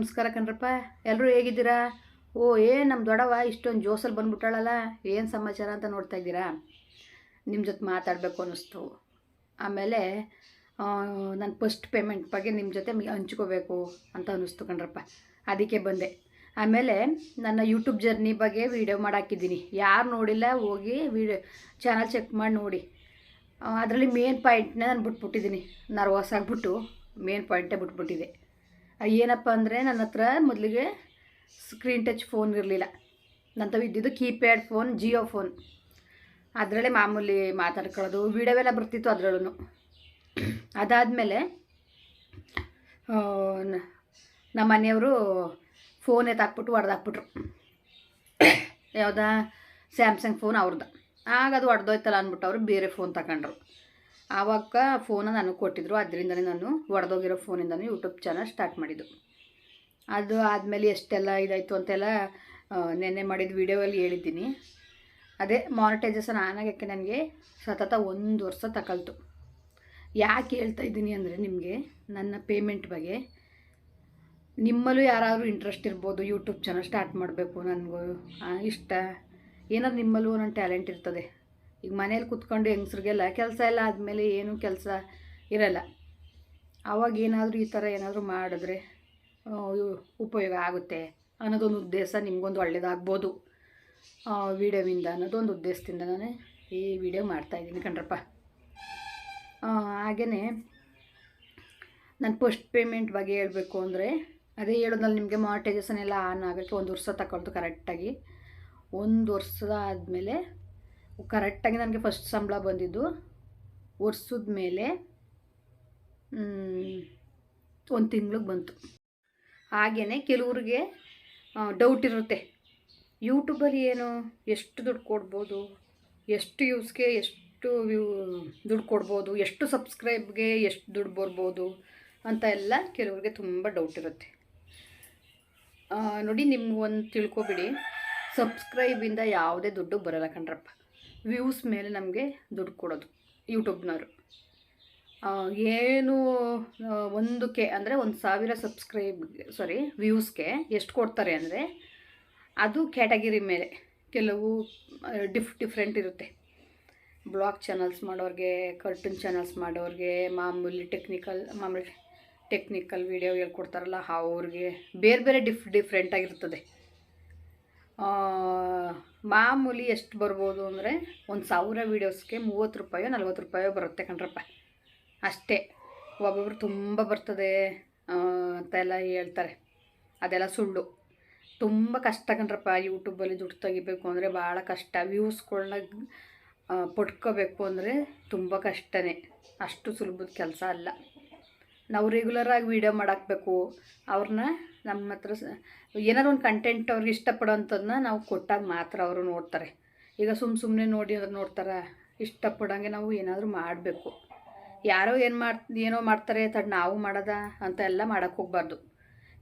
ನಮಸ್ಕಾರ ಕಣ್ರಪ್ಪ. ಎಲ್ಲರೂ ಹೇಗಿದ್ದೀರಾ? ನಮ್ಮ ದೊಡ್ಡವ ಇಷ್ಟೊಂದು ಜೋಸಲ್ಲಿ ಬಂದ್ಬಿಟ್ಟಾಳಲ್ಲ, ಏನು ಸಮಾಚಾರ ಅಂತ ನೋಡ್ತಾ ಇದ್ದೀರಾ? ನಿಮ್ಮ ಜೊತೆ ಮಾತಾಡಬೇಕು ಅನ್ನಿಸ್ತು. ಆಮೇಲೆ ನನ್ನ ಫಸ್ಟ್ ಪೇಮೆಂಟ್ ಬಗ್ಗೆ ನಿಮ್ಮ ಜೊತೆ ಹಂಚ್ಕೋಬೇಕು ಅಂತ ಅನ್ನಿಸ್ತು ಕಣ್ರಪ್ಪ, ಅದಕ್ಕೆ ಬಂದೆ. ಆಮೇಲೆ ನನ್ನ ಯೂಟ್ಯೂಬ್ ಜರ್ನಿ ಬಗ್ಗೆ ವೀಡಿಯೋ ಮಾಡಾಕಿದ್ದೀನಿ. ಯಾರು ನೋಡಿಲ್ಲ ಹೋಗಿ ಚಾನಲ್ ಚೆಕ್ ಮಾಡಿ ನೋಡಿ. ಅದರಲ್ಲಿ ಮೇನ್ ಪಾಯಿಂಟ್ನ ನಾನು ಬಿಟ್ಬಿಟ್ಟಿದ್ದೀನಿ. ನರ್ವಸ್ ಆಗಿಬಿಟ್ಟು ಮೇನ್ ಪಾಯಿಂಟೇ ಬಿಟ್ಬಿಟ್ಟಿದೆ. ಏನಪ್ಪ ಅಂದರೆ, ನನ್ನ ಹತ್ರ ಮೊದಲಿಗೆ ಸ್ಕ್ರೀನ್ ಟಚ್ ಫೋನ್ ಇರಲಿಲ್ಲ. ನಂತವು ಇದ್ದಿದ್ದು ಕೀಪ್ಯಾಡ್ ಫೋನ್, ಜಿಯೋ ಫೋನ್. ಅದರಲ್ಲೇ ಮಾಮೂಲಿ ಮಾತಾಡ್ಕೊಳ್ಳೋದು, ವೀಡಿಯೋವೆಲ್ಲ ಬರ್ತಿತ್ತು ಅದರಲ್ಲೂ. ಅದಾದಮೇಲೆ ನಮ್ಮ ಮನೆಯವರು ಫೋನ್ ಎತ್ತಾಕ್ಬಿಟ್ಟು ಹೊಡೆದಾಕ್ಬಿಟ್ರು. ಯಾವುದಾ ಸ್ಯಾಮ್ಸಂಗ್ ಫೋನ್ ಅವ್ರದ್ದು. ಆಗ ಅದು ಹೊಡೆದೋಯ್ತಲ್ಲ ಅಂದ್ಬಿಟ್ಟು ಅವರು ಬೇರೆ ಫೋನ್ ತಗೊಂಡ್ರು. ಆವಾಗ ಫೋನ ನನಗೆ ಕೊಟ್ಟಿದ್ರು. ಅದರಿಂದನೇ ನಾನು ಹೊಡೆದೋಗಿರೋ ಫೋನಿಂದನೇ ಯೂಟ್ಯೂಬ್ ಚಾನಲ್ ಸ್ಟಾರ್ಟ್ ಮಾಡಿದ್ದು. ಅದು ಆದಮೇಲೆ ಎಷ್ಟೆಲ್ಲ ಇದಾಯಿತು ಅಂತೆಲ್ಲ ನೆನ್ನೆ ಮಾಡಿದ ವೀಡಿಯೋಲ್ಲಿ ಹೇಳಿದ್ದೀನಿ. ಅದೇ ಮಾನಿಟೈಸೇಷನ್ ಆನಾಗಕ್ಕೆ ನನಗೆ ಸತತ 1 ವರ್ಷ ತಗೊಳ್ತು. ಯಾಕೆ ಹೇಳ್ತಾ ಇದ್ದೀನಿ ಅಂದರೆ, ನಿಮಗೆ ನನ್ನ ಪೇಮೆಂಟ್ ಬಗ್ಗೆ ನಿಮ್ಮಲ್ಲೂ ಯಾರಾದರೂ ಇಂಟ್ರೆಸ್ಟ್ ಇರ್ಬೋದು. ಯೂಟ್ಯೂಬ್ ಚಾನಲ್ ಸ್ಟಾರ್ಟ್ ಮಾಡಬೇಕು, ನನಗೂ ಇಷ್ಟ. ಏನಾದ್ರು ನಿಮ್ಮಲ್ಲೂ ನನ್ನ ಟ್ಯಾಲೆಂಟ್ ಇರ್ತದೆ. ಈಗ ಮನೇಲಿ ಕೂತ್ಕೊಂಡು ಹೆಂಗಸ್ರಿಗೆಲ್ಲ ಕೆಲಸ ಎಲ್ಲ ಆದಮೇಲೆ ಏನೂ ಕೆಲಸ ಇರಲ್ಲ. ಆವಾಗ ಏನಾದರೂ ಈ ಥರ ಏನಾದರೂ ಮಾಡಿದ್ರೆ ಉಪಯೋಗ ಆಗುತ್ತೆ ಅನ್ನೋದೊಂದು ಉದ್ದೇಶ, ನಿಮಗೊಂದು ಒಳ್ಳೆಯದಾಗ್ಬೋದು ವೀಡಿಯೋವಿಂದ ಅನ್ನೋದೊಂದು ಉದ್ದೇಶದಿಂದ ನಾನು ಈ ವಿಡಿಯೋ ಮಾಡ್ತಾಯಿದ್ದೀನಿ ಕಣ್ರಪ್ಪ. ಹಾಗೆಯೇ ನನ್ನ ಫಸ್ಟ್ ಪೇಮೆಂಟ್ ಬಗ್ಗೆ ಹೇಳಬೇಕು ಅಂದರೆ, ಅದೇ ಹೇಳೋದ್ರಲ್ಲಿ ನಿಮಗೆ ಮಾನಿಟೈಸೇಷನ್ ಎಲ್ಲ ಆನ್ ಆಗೋಕ್ಕೆ 1 ವರ್ಷ ತಗೊಳ್ತು ಕರೆಕ್ಟಾಗಿ. 1 ವರ್ಷ ಆದಮೇಲೆ ಕರೆಕ್ಟಾಗಿ ನನಗೆ ಫಸ್ಟ್ ಸಂಬಳ ಬಂದಿದ್ದು ವರ್ಷದ ಮೇಲೆ 1 ತಿಂಗ್ಳಿಗೆ ಬಂತು. ಹಾಗೆಯೇ ಕೆಲವ್ರಿಗೆ ಡೌಟ್ ಇರುತ್ತೆ, ಯೂಟ್ಯೂಬಲ್ಲಿ ಏನು ಎಷ್ಟು ದುಡ್ಡು ಕೊಡ್ಬೋದು, ಎಷ್ಟು ಯೂಸ್ಗೆ ಎಷ್ಟು ದುಡ್ಡು ಕೊಡ್ಬೋದು, ಎಷ್ಟು ಸಬ್ಸ್ಕ್ರೈಬ್ಗೆ ಎಷ್ಟು ದುಡ್ಡು ಬರ್ಬೋದು ಅಂತ ಎಲ್ಲ ಕೆಲವ್ರಿಗೆ ತುಂಬ ಡೌಟ್ ಇರುತ್ತೆ. ನೋಡಿ, ನಿಮ್ಗೊಂದು ತಿಳ್ಕೊಬಿಡಿ, ಸಬ್ಸ್ಕ್ರೈಬಿಂದ ಯಾವುದೇ ದುಡ್ಡು ಬರೋಲ್ಲ ಕಣ್ರಪ್ಪ. ವ್ಯೂಸ್ ಮೇಲೆ ನಮಗೆ ದುಡ್ಡು ಕೊಡೋದು ಯೂಟ್ಯೂಬ್ನವರು. ಏನು 1K ಅಂದರೆ 1000 ವ್ಯೂಸ್ಗೆ ಎಷ್ಟು ಕೊಡ್ತಾರೆ ಅಂದರೆ, ಅದು ಕ್ಯಾಟಗಿರಿ ಮೇಲೆ ಕೆಲವು ಡಿಫ್ರೆಂಟ್ ಇರುತ್ತೆ. ಬ್ಲಾಗ್ ಚಾನಲ್ಸ್ ಮಾಡೋರಿಗೆ, ಕಾರ್ಟೂನ್ ಚಾನಲ್ಸ್ ಮಾಡೋರಿಗೆ, ಮಾಮೂಲಿ ಟೆಕ್ನಿಕಲ್ ವೀಡಿಯೋ ಹೇಳ್ಕೊಡ್ತಾರಲ್ಲ ಅವ್ರಿಗೆ ಬೇರೆ ಬೇರೆ ಡಿಫ್ರೆಂಟಾಗಿರ್ತದೆ. ಮಾಮೂಲಿ ಎಷ್ಟು ಬರ್ಬೋದು ಅಂದರೆ, 1000 ವೀಡಿಯೋಸ್ಗೆ 30 ರೂಪಾಯೋ 40 ರೂಪಾಯೋ ಬರುತ್ತೆ ಕಣ್ರಪ್ಪ, ಅಷ್ಟೇ. ಒಬ್ಬೊಬ್ರು ತುಂಬ ಬರ್ತದೆ ಅಂತೆಲ್ಲ ಹೇಳ್ತಾರೆ, ಅದೆಲ್ಲ ಸುಳ್ಳು. ತುಂಬ ಕಷ್ಟ ಕಣ್ರಪ್ಪ. ಯೂಟ್ಯೂಬಲ್ಲಿ ದುಡ್ಡು ತೆಗಿಬೇಕು ಅಂದರೆ ಭಾಳ ಕಷ್ಟ. ವ್ಯೂಸ್ಗಳನ್ನ ಪಡ್ಕೋಬೇಕು ಅಂದರೆ ತುಂಬ ಕಷ್ಟನೇ, ಅಷ್ಟು ಸುಲಭದ ಕೆಲಸ ಅಲ್ಲ. ನಾವು ರೆಗ್ಯುಲರಾಗಿ ವೀಡಿಯೋ ಮಾಡಾಕಬೇಕು. ಅವ್ರನ್ನ ನಮ್ಮ ಹತ್ರ ಏನಾದ್ರು ಒಂದು ಕಂಟೆಂಟ್ ಅವ್ರಿಗೆ ಇಷ್ಟಪಡೋವಂಥದ್ದನ್ನ ನಾವು ಕೊಟ್ಟಾಗ ಮಾತ್ರ ಅವರು ನೋಡ್ತಾರೆ. ಈಗ ಸುಮ್ಮನೆ ನೋಡಿ ಅವ್ರು ನೋಡ್ತಾರೆ? ಇಷ್ಟಪಡೋಂಗೆ ನಾವು ಏನಾದರೂ ಮಾಡಬೇಕು. ಯಾರೋ ಏನೋ ಮಾಡ್ತಾರೆ ನಾವು ಮಾಡೋದಾ ಅಂತ ಎಲ್ಲ ಮಾಡೋಕ್ಕೆ ಹೋಗ್ಬಾರ್ದು.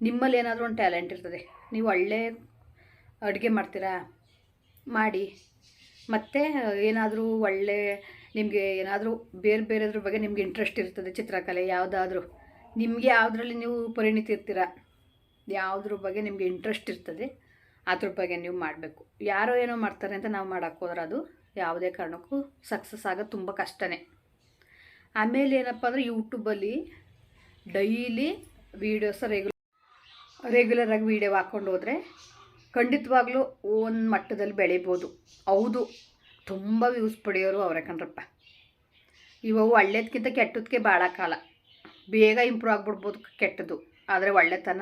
ನಿಮ್ಮಲ್ಲಿ ಏನಾದರೂ ಒಂದು ಟ್ಯಾಲೆಂಟ್ ಇರ್ತದೆ, ನೀವು ಒಳ್ಳೆ ಅಡುಗೆ ಮಾಡ್ತೀರಾ ಮಾಡಿ, ಮತ್ತು ಏನಾದರೂ ಒಳ್ಳೆ ನಿಮಗೆ ಏನಾದರೂ ಬೇರೆದ್ರ ಬಗ್ಗೆ ನಿಮಗೆ ಇಂಟ್ರೆಸ್ಟ್ ಇರ್ತದೆ, ಚಿತ್ರಕಲೆ ಯಾವುದಾದ್ರೂ ನಿಮಗೆ ಯಾವುದರಲ್ಲಿ ನೀವು ಪರಿಣಿತಿ ಇರ್ತೀರ, ಯಾವುದ್ರ ಬಗ್ಗೆ ನಿಮಗೆ ಇಂಟ್ರೆಸ್ಟ್ ಇರ್ತದೆ ಅದ್ರ ಬಗ್ಗೆ ನೀವು ಮಾಡಬೇಕು. ಯಾರೋ ಏನೋ ಮಾಡ್ತಾರೆ ಅಂತ ನಾವು ಮಾಡೋಕ್ಕೆ ಹೋದ್ರೆ ಅದು ಯಾವುದೇ ಕಾರಣಕ್ಕೂ ಸಕ್ಸಸ್ ಆಗೋದು ತುಂಬ ಕಷ್ಟನೇ. ಆಮೇಲೆ ಏನಪ್ಪ ಅಂದರೆ, ಯೂಟ್ಯೂಬಲ್ಲಿ ಡೈಲಿ ವೀಡಿಯೋಸ ರೆಗ್ಯುಲರಾಗಿ ವೀಡಿಯೋ ಹಾಕ್ಕೊಂಡು ಹೋದರೆ ಖಂಡಿತವಾಗ್ಲೂ ಒಂದು ಮಟ್ಟದಲ್ಲಿ ಬೆಳಿಬೋದು. ಹೌದು, ತುಂಬ ವ್ಯೂಸ್ ಪಡೆಯೋರು ಅವರೇ ಕಣ್ರಪ್ಪ. ಇವು ಒಳ್ಳೇದಕ್ಕಿಂತ ಕೆಟ್ಟದಕ್ಕೆ ಭಾಳ ಕಾಲ, ಬೇಗ ಇಂಪ್ರೂವ್ ಆಗಿಬಿಡ್ಬೋದು ಕೆಟ್ಟದ್ದು. ಆದರೆ ಒಳ್ಳೆತನ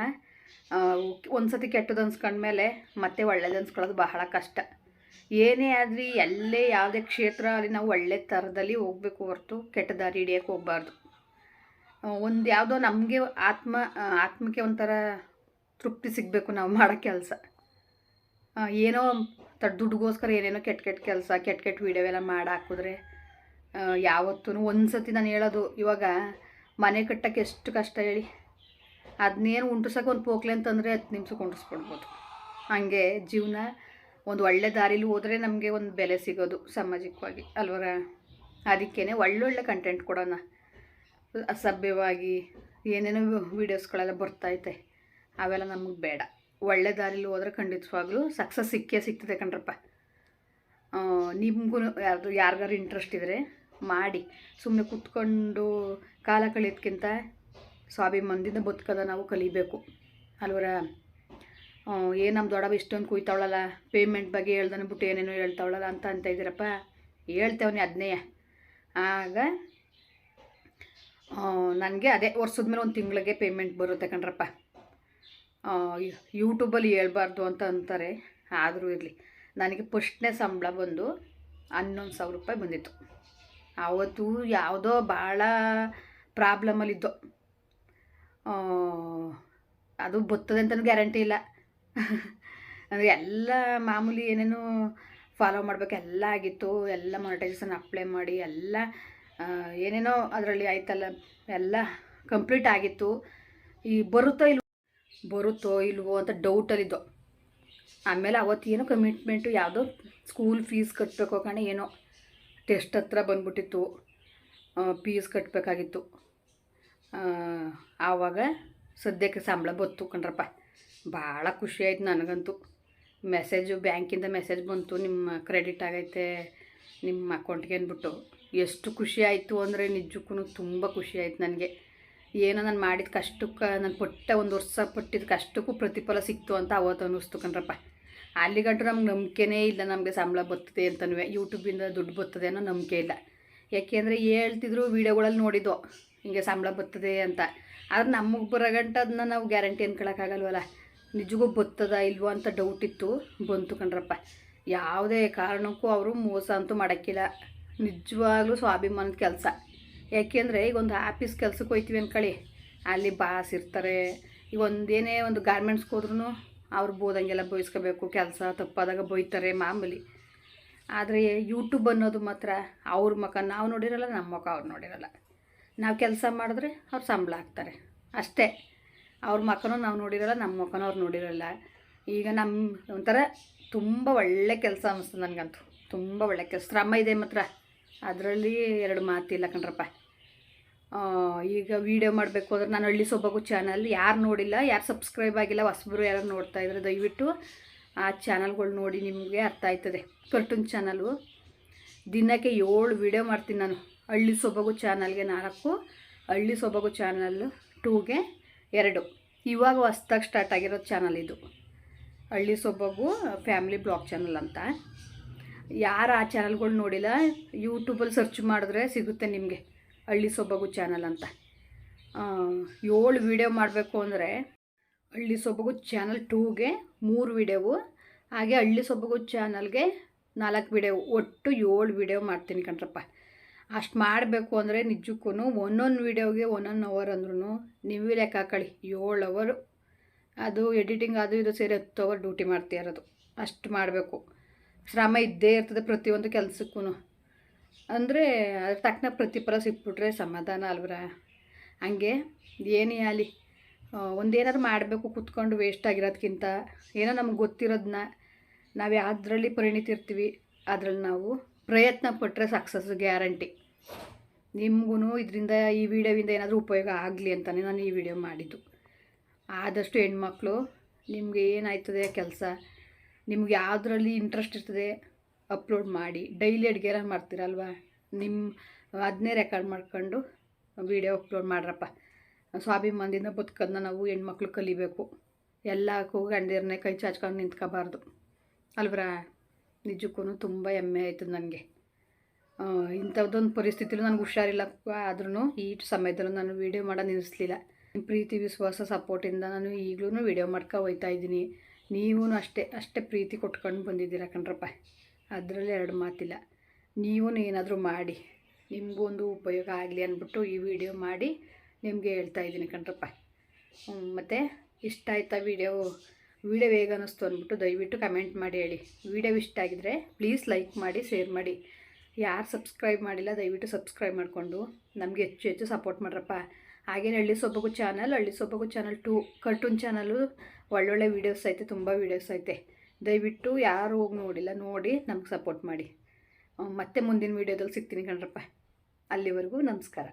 ಒಂದು ಸತಿ ಕೆಟ್ಟದ್ದು ಅನ್ಸ್ಕೊಂಡ್ಮೇಲೆ ಮತ್ತೆ ಒಳ್ಳೇದು ಅನ್ಸ್ಕೊಳ್ಳೋದು ಬಹಳ ಕಷ್ಟ. ಏನೇ ಆಗಲಿ, ಎಲ್ಲೇ ಯಾವುದೇ ಕ್ಷೇತ್ರ ಅಲ್ಲಿ ನಾವು ಒಳ್ಳೆ ಥರದಲ್ಲಿ ಹೋಗಬೇಕು ಹೊರತು ಕೆಟ್ಟ ದಾರಿ ಹಿಡಿಯೋಕ್ಕೆ ಹೋಗಬಾರ್ದು. ಒಂದು ಯಾವುದೋ ನಮಗೆ ಆತ್ಮಕ್ಕೆ ಒಂಥರ ತೃಪ್ತಿ ಸಿಗಬೇಕು ನಾವು ಮಾಡೋ ಕೆಲಸ. ಏನೋ ದುಡ್ಡುಗೋಸ್ಕರ ಏನೇನೋ ಕೆಟ್ಟ ಕೆಲಸ, ಕೆಟ್ಟ ವೀಡಿಯೋ ಎಲ್ಲ ಮಾಡಿ ಹಾಕಿದ್ರೆ ಯಾವತ್ತೂ ಒಂದು ಸತಿ ನಾನು ಹೇಳೋದು, ಇವಾಗ ಮನೆ ಕಟ್ಟೋಕ್ಕೆ ಎಷ್ಟು ಕಷ್ಟ ಹೇಳಿ, ಅದನ್ನೇನು ಉಂಟಿಸೋಕೆ ಒಂದು ಪೋಕ್ಲೆ ಅಂತಂದರೆ 10 ನಿಮಿಷಕ್ಕೆ ಉಂಟಿಸ್ಕೊಡ್ಬೋದು. ಹಾಗೆ ಜೀವನ ಒಂದು ಒಳ್ಳೆ ದಾರಿಲಿ ಹೋದರೆ ನಮಗೆ ಒಂದು ಬೆಲೆ ಸಿಗೋದು ಸಾಮಾಜಿಕವಾಗಿ ಅಲ್ವರ. ಅದಕ್ಕೇ ಒಳ್ಳೊಳ್ಳೆ ಕಂಟೆಂಟ್ ಕೊಡೋಣ. ಅಸಭ್ಯವಾಗಿ ಏನೇನೋ ವೀಡಿಯೋಸ್ಗಳೆಲ್ಲ ಬರ್ತೈತೆ, ಅವೆಲ್ಲ ನಮಗೆ ಬೇಡ. ಒಳ್ಳೆ ದಾರಿಲಿ ಹೋದ್ರೆ ಖಂಡಿತವಾಗ್ಲೂ ಸಕ್ಸಸ್ ಸಿಕ್ಕೇ ಸಿಗ್ತದೆ ಕಣ್ರಪ್ಪ. ನಿಮಗೂ ಯಾರಿಗಾರು ಇಂಟ್ರೆಸ್ಟ್ ಇದ್ದರೆ ಮಾಡಿ. ಸುಮ್ಮನೆ ಕುತ್ಕೊಂಡು ಕಾಲ ಕಳೆಯೋದ್ಕಿಂತ ಸ್ವಾಭಿಮಾನದಿಂದ ಬದುಕೋದ ನಾವು ಕಲಿಬೇಕು ಅಲ್ವರ. ಏನು ನಮ್ಮ ದೊಡ್ಡವ ಇಷ್ಟೊಂದು ಕುಯ್ತಾವಳಲ್ಲ, ಪೇಮೆಂಟ್ ಬಗ್ಗೆ ಹೇಳ್ದನೆ ಬಿಟ್ಟು ಏನೇನೋ ಹೇಳ್ತಾವಳಲ್ಲ ಅಂತ ಇದ್ದೀರಪ್ಪ. ಹೇಳ್ತೇವನಿ ಅದನ್ನೇ. ಆಗ ನನಗೆ ಅದೇ ವರ್ಷದ ಮೇಲೆ ಒಂದು ತಿಂಗಳಿಗೆ ಪೇಮೆಂಟ್ ಬರುತ್ತೆ ಕಣ್ರಪ್ಪ. ಯೂಟ್ಯೂಬಲ್ಲಿ ಹೇಳ್ಬಾರ್ದು ಅಂತ ಅಂತಾರೆ, ಆದರೂ ಇರಲಿ. ನನಗೆ ಫಸ್ಟ್ನೇ ಸಂಬಳ ಬಂದು 11,000 ರೂಪಾಯಿ ಬಂದಿತ್ತು. ಆವತ್ತು ಯಾವುದೋ ಭಾಳ ಪ್ರಾಬ್ಲಮಲ್ಲಿದ್ದೋ, ಅದು ಬರ್ತದೆ ಅಂತಲೂ ಗ್ಯಾರಂಟಿ ಇಲ್ಲ. ಅಂದರೆ ಎಲ್ಲ ಮಾಮೂಲಿ ಏನೇನು ಫಾಲೋ ಮಾಡಬೇಕು ಎಲ್ಲ ಆಗಿತ್ತು. ಎಲ್ಲ ಮಾನಿಟೈಸೇಷನ್ ಅಪ್ಲೈ ಮಾಡಿ ಎಲ್ಲ ಏನೇನೋ ಅದರಲ್ಲಿ ಆಯ್ತಲ್ಲ, ಎಲ್ಲ ಕಂಪ್ಲೀಟ್ ಆಗಿತ್ತು. ಈ ಬರುತ್ತೋ ಇಲ್ವೋ ಅಂತ ಡೌಟಲ್ಲಿದ್ದೋ. ಆಮೇಲೆ ಅವತ್ತೇನೋ ಕಮಿಟ್ಮೆಂಟು ಯಾವುದೋ ಸ್ಕೂಲ್ ಫೀಸ್ ಕಟ್ಟಬೇಕು ಕಣ, ಏನೋ ಟೆಸ್ಟ್ ಹತ್ರ ಬಂದ್ಬಿಟ್ಟಿತ್ತು, ಫೀಸ್ ಕಟ್ಟಬೇಕಾಗಿತ್ತು. ಆವಾಗ ಸದ್ಯಕ್ಕೆ ಸಂಬಳ ಬತ್ತು ಕಣ್ರಪ್ಪ. ಭಾಳ ಖುಷಿ ಆಯ್ತು ನನಗಂತೂ. ಮೆಸೇಜು ಬ್ಯಾಂಕಿಂದ ಮೆಸೇಜ್ ಬಂತು, ನಿಮ್ಮ ಕ್ರೆಡಿಟ್ ಆಗೈತೆ ನಿಮ್ಮ ಅಕೌಂಟ್ಗೆ ಅಂದ್ಬಿಟ್ಟು. ಎಷ್ಟು ಖುಷಿ ಆಯಿತು ಅಂದರೆ ನಿಜಕ್ಕೂ ತುಂಬ ಖುಷಿ ಆಯ್ತು ನನಗೆ. ಏನೋ ನಾನು ಮಾಡಿದ ಕಷ್ಟಕ್ಕೆ, ನಾನು ಒಂದು ವರ್ಷ ಪಟ್ಟಿದ ಕಷ್ಟಕ್ಕೂ ಪ್ರತಿಫಲ ಸಿಕ್ತು ಅಂತ ಅವತ್ತು ಅನ್ನಿಸ್ತು ಕಣ್ರಪ್ಪ. ಅಲ್ಲಿಗಂಟು ನಮ್ಗೆ ನಂಬಿಕೆನೇ ಇಲ್ಲ ನಮಗೆ ಸಂಬಳ ಬರ್ತದೆ ಅಂತನೂ, ಯೂಟ್ಯೂಬಿಂದ ದುಡ್ಡು ಬರ್ತದೆ ಅನ್ನೋ ನಂಬಿಕೆ ಇಲ್ಲ. ಯಾಕೆಂದರೆ ಹೇಳ್ತಿದ್ರು ವೀಡಿಯೋಗಳಲ್ಲಿ ನೋಡಿದ್ದೋ ಹಿಂಗೆ ಸಂಬಳ ಬರ್ತದೆ ಅಂತ. ಆದ್ರೆ ನಮಗೆ ಬರೋಗಂಟ ಅದನ್ನ ನಾವು ಗ್ಯಾರಂಟಿ ಅನ್ಕೊಳಕ್ಕಾಗಲ್ವಲ್ಲ. ನಿಜಗೂ ಬರ್ತದ ಇಲ್ವೋ ಅಂತ ಡೌಟ್ ಇತ್ತು, ಬಂತು ಕಣ್ರಪ್ಪ. ಯಾವುದೇ ಕಾರಣಕ್ಕೂ ಅವರು ಮೋಸ ಅಂತೂ ಮಾಡೋಕ್ಕಿಲ್ಲ. ನಿಜವಾಗ್ಲೂ ಸ್ವಾಭಿಮಾನದ ಕೆಲಸ. ಯಾಕೆಂದರೆ ಈಗ ಒಂದು ಆಫೀಸ್ ಕೆಲ್ಸಕ್ಕೆ ಹೋಯ್ತೀವಿ ಅಂದ್ಕೊಳ್ಳಿ, ಅಲ್ಲಿ ಬಾಸ್ ಇರ್ತಾರೆ. ಈಗ ಒಂದೇನೇ ಒಂದು ಗಾರ್ಮೆಂಟ್ಸ್ಗೆ ಹೋದ್ರೂ ಅವ್ರು ಬೋದಂಗೆಲ್ಲ ಬಯಸ್ಕೋಬೇಕು, ಕೆಲಸ ತಪ್ಪಾದಾಗ ಬೈತಾರೆ ಮಾಮೂಲಿ. ಆದರೆ ಯೂಟ್ಯೂಬ್ ಅನ್ನೋದು ಮಾತ್ರ ಅವ್ರ ಮುಖ ನಾವು ನೋಡಿರಲ್ಲ, ನಮ್ಮ ಮುಖ ಅವ್ರು ನೋಡಿರಲ್ಲ. ನಾವು ಕೆಲಸ ಮಾಡಿದ್ರೆ ಅವ್ರು ಸಂಬಳ ಹಾಕ್ತಾರೆ ಅಷ್ಟೇ. ಅವ್ರ ಮುಖನೂ ನಾವು ನೋಡಿರಲ್ಲ, ನಮ್ಮ ಮುಖನೂ ಅವ್ರು ನೋಡಿರಲ್ಲ. ಈಗ ನಮ್ಮ ಒಂಥರ ತುಂಬ ಒಳ್ಳೆ ಕೆಲಸ ಅನ್ನಿಸ್ತದೆ ನನಗಂತೂ. ತುಂಬ ಒಳ್ಳೆ ಕೆಲಸ, ಶ್ರಮ ಇದೆ ಮಾತ್ರ, ಅದರಲ್ಲಿ ಎರಡು ಮಾತಿಲ್ಲ ಕಣ್ರಪ್ಪ. ಈಗ ವೀಡಿಯೋ ಮಾಡಬೇಕು ಅಂದ್ರೆ ನಾನು ಹಳ್ಳಿ ಸೊಬಗು ಚಾನಲ್ ಯಾರು ನೋಡಿಲ್ಲ, ಯಾರು ಸಬ್ಸ್ಕ್ರೈಬ್ ಆಗಿಲ್ಲ, ಹೊಸಬರು ಯಾರು ನೋಡ್ತಾ ಇದ್ರೆ ದಯವಿಟ್ಟು ಆ ಚಾನಲ್ಗಳು ನೋಡಿ, ನಿಮಗೆ ಅರ್ಥ ಆಯ್ತದೆ. ಕಾರ್ಟೂನ್ ಚಾನಲು ದಿನಕ್ಕೆ 7 ವೀಡಿಯೋ ಮಾಡ್ತೀನಿ ನಾನು. ಹಳ್ಳಿ ಸೊಬಗು ಚಾನಲ್ಗೆ 4, ಹಳ್ಳಿ ಸೊಬಗು ಚಾನಲ್ 2ಗೆ 2. ಇವಾಗ ಹೊಸ್ದಾಗಿ ಸ್ಟಾರ್ಟ್ ಆಗಿರೋ ಚಾನಲ್ ಇದು, ಹಳ್ಳಿ ಸೊಬಗು ಫ್ಯಾಮಿಲಿ ಬ್ಲಾಗ್ ಚಾನಲ್ ಅಂತ. ಯಾರು ಆ ಚಾನಲ್ಗಳು ನೋಡಿಲ್ಲ, ಯೂಟ್ಯೂಬಲ್ಲಿ ಸರ್ಚ್ ಮಾಡಿದ್ರೆ ಸಿಗುತ್ತೆ ನಿಮಗೆ, ಹಳ್ಳಿ ಸೊಬಗು ಚಾನಲ್ ಅಂತ. 7 ವೀಡಿಯೋ ಮಾಡಬೇಕು ಅಂದರೆ ಹಳ್ಳಿ ಸೊಬಗು ಚಾನಲ್ 2ಗೆ 3 ವೀಡಿಯೋವು, ಹಾಗೆ ಹಳ್ಳಿ ಸೊಬಗು ಚಾನಲ್ಗೆ 4 ವೀಡಿಯೋ, ಒಟ್ಟು 7 ವೀಡಿಯೋ ಮಾಡ್ತೀನಿ ಕಣ್ರಪ್ಪ. ಅಷ್ಟು ಮಾಡಬೇಕು ಅಂದರೆ ನಿಜಕ್ಕೂ ಒಂದೊಂದು ವೀಡಿಯೋಗೆ 1 ಅವರ್ ಅಂದ್ರೂ ನೀವೇ ಲೆಕ್ಕ ಹಾಕೊಳ್ಳಿ, 7 ಅವರು. ಅದು ಎಡಿಟಿಂಗ್ ಅದು ಇದು ಸೇರಿ 10 ಅವರ್ ಡ್ಯೂಟಿ ಮಾಡ್ತಾ ಇರೋದು. ಅಷ್ಟು ಮಾಡಬೇಕು, ಶ್ರಮ ಇದ್ದೇ ಇರ್ತದೆ ಪ್ರತಿಯೊಂದು ಕೆಲಸಕ್ಕೂ. ಅಂದರೆ ಅದ್ರ ತಕ್ಕನ ಪ್ರತಿಫಲ ಸಿಕ್ಬಿಟ್ರೆ ಸಮಾಧಾನ ಅಲ್ವರ. ಹಂಗೆ ಏನೇ ಆಗಲಿ, ಒಂದೇನಾದ್ರು ಮಾಡಬೇಕು ಕೂತ್ಕೊಂಡು ವೇಸ್ಟ್ ಆಗಿರೋದಕ್ಕಿಂತ, ಏನೋ ನಮ್ಗೆ ಗೊತ್ತಿರೋದನ್ನ ನಾವು ಯಾವುದ್ರಲ್ಲಿ ಪರಿಣಿತಿ ಇರ್ತೀವಿ ಅದರಲ್ಲಿ ನಾವು ಪ್ರಯತ್ನ ಪಟ್ಟರೆ ಸಕ್ಸಸ್ ಗ್ಯಾರಂಟಿ. ನಿಮಗೂ ಇದರಿಂದ, ಈ ವಿಡಿಯೋವಿಂದ ಏನಾದರೂ ಉಪಯೋಗ ಆಗಲಿ ಅಂತಲೇ ನಾನು ಈ ವಿಡಿಯೋ ಮಾಡಿದ್ದು. ಆದಷ್ಟು ಹೆಣ್ಮಕ್ಳು ನಿಮಗೆ ಏನಾಯ್ತದೆ ಕೆಲಸ, ನಿಮ್ಗೆ ಯಾವುದ್ರಲ್ಲಿ ಇಂಟ್ರೆಸ್ಟ್ ಇರ್ತದೆ ಅಪ್ಲೋಡ್ ಮಾಡಿ. ಡೈಲಿ ಅಡುಗೆ ಮಾಡ್ತೀರಲ್ವ, ಅದನ್ನೇ ರೆಕಾರ್ಡ್ ಮಾಡ್ಕೊಂಡು ವೀಡಿಯೋ ಅಪ್ಲೋಡ್ ಮಾಡ್ರಪ್ಪ. ಸ್ವಾಭಿಮಾನದಿಂದ ಬದುಕೋದನ್ನ ನಾವು ಹೆಣ್ಮಕ್ಳು ಕಲಿಬೇಕು. ಎಲ್ಲಕ್ಕೂ ಗಂಡಿರನ್ನೇ ಕೈ ಚಾಚ್ಕೊಂಡು ನಿಂತ್ಕೋಬಾರ್ದು ಅಲ್ವರ. ನಿಜಕ್ಕೂ ತುಂಬ ಹೆಮ್ಮೆ ಆಯ್ತದೆ ನನಗೆ. ಇಂಥದ್ದೊಂದು ಪರಿಸ್ಥಿತಿಲೂ ನನಗೆ ಹುಷಾರಿಲ್ಲ, ಆದ್ರೂ ಈ ಸಮಯದಲ್ಲೂ ನಾನು ವೀಡಿಯೋ ಮಾಡೋದು ನಿಲ್ಲಿಸಲಿಲ್ಲ. ಪ್ರೀತಿ ವಿಶ್ವಾಸ ಸಪೋರ್ಟಿಂದ ನಾನು ಈಗಲೂ ವೀಡಿಯೋ ಮಾಡ್ಕೊ ಹೋಗ್ತಾ ಇದ್ದೀನಿ. ನೀವೂ ಅಷ್ಟೇ ಪ್ರೀತಿ ಕೊಟ್ಕೊಂಡು ಬಂದಿದ್ದೀರ ಕಣ್ರಪ್ಪ, ಅದರಲ್ಲಿ ಎರಡು ಮಾತಿಲ್ಲ. ನೀವೂ ಏನಾದರೂ ಮಾಡಿ ನಿಮಗೂ ಒಂದು ಉಪಯೋಗ ಆಗಲಿ ಅಂದ್ಬಿಟ್ಟು ಈ ವಿಡಿಯೋ ಮಾಡಿ ನಿಮಗೆ ಹೇಳ್ತಾ ಇದ್ದೀನಿ ಕಣ್ರಪ್ಪ. ಮತ್ತು ಇಷ್ಟ ಆಯ್ತಾ ವಿಡಿಯೋ ಹೇಗೆ ಅನ್ನಿಸ್ತು ಅಂದ್ಬಿಟ್ಟು ದಯವಿಟ್ಟು ಕಮೆಂಟ್ ಮಾಡಿ ಹೇಳಿ. ವಿಡಿಯೋ ಇಷ್ಟ ಆಗಿದರೆ ಪ್ಲೀಸ್ ಲೈಕ್ ಮಾಡಿ, ಶೇರ್ ಮಾಡಿ. ಯಾರು ಸಬ್ಸ್ಕ್ರೈಬ್ ಮಾಡಿಲ್ಲ ದಯವಿಟ್ಟು ಸಬ್ಸ್ಕ್ರೈಬ್ ಮಾಡಿಕೊಂಡು ನಮಗೆ ಹೆಚ್ಚು ಸಪೋರ್ಟ್ ಮಾಡ್ರಪ್ಪ. ಹಾಗೇನು ಹಳ್ಳಿ ಸೊಬಗು ಚಾನಲ್ 2 ಕಾರ್ಟೂನ್ ಚಾನಲು ಒಳ್ಳೊಳ್ಳೆ ವೀಡಿಯೋಸ್ ಐತೆ, ತುಂಬ ವೀಡಿಯೋಸ್ ಐತೆ. ದಯವಿಟ್ಟು ಯಾರು ಹೋಗಿ ನೋಡಿಲ್ಲ, ನೋಡಿ ನಮ್ಗೆ ಸಪೋರ್ಟ್ ಮಾಡಿ. ಮತ್ತೆ ಮುಂದಿನ ವೀಡಿಯೋದಲ್ಲಿ ಸಿಗ್ತೀನಿ ಕಣ್ರಪ್ಪ. ಅಲ್ಲಿವರೆಗೂ ನಮಸ್ಕಾರ.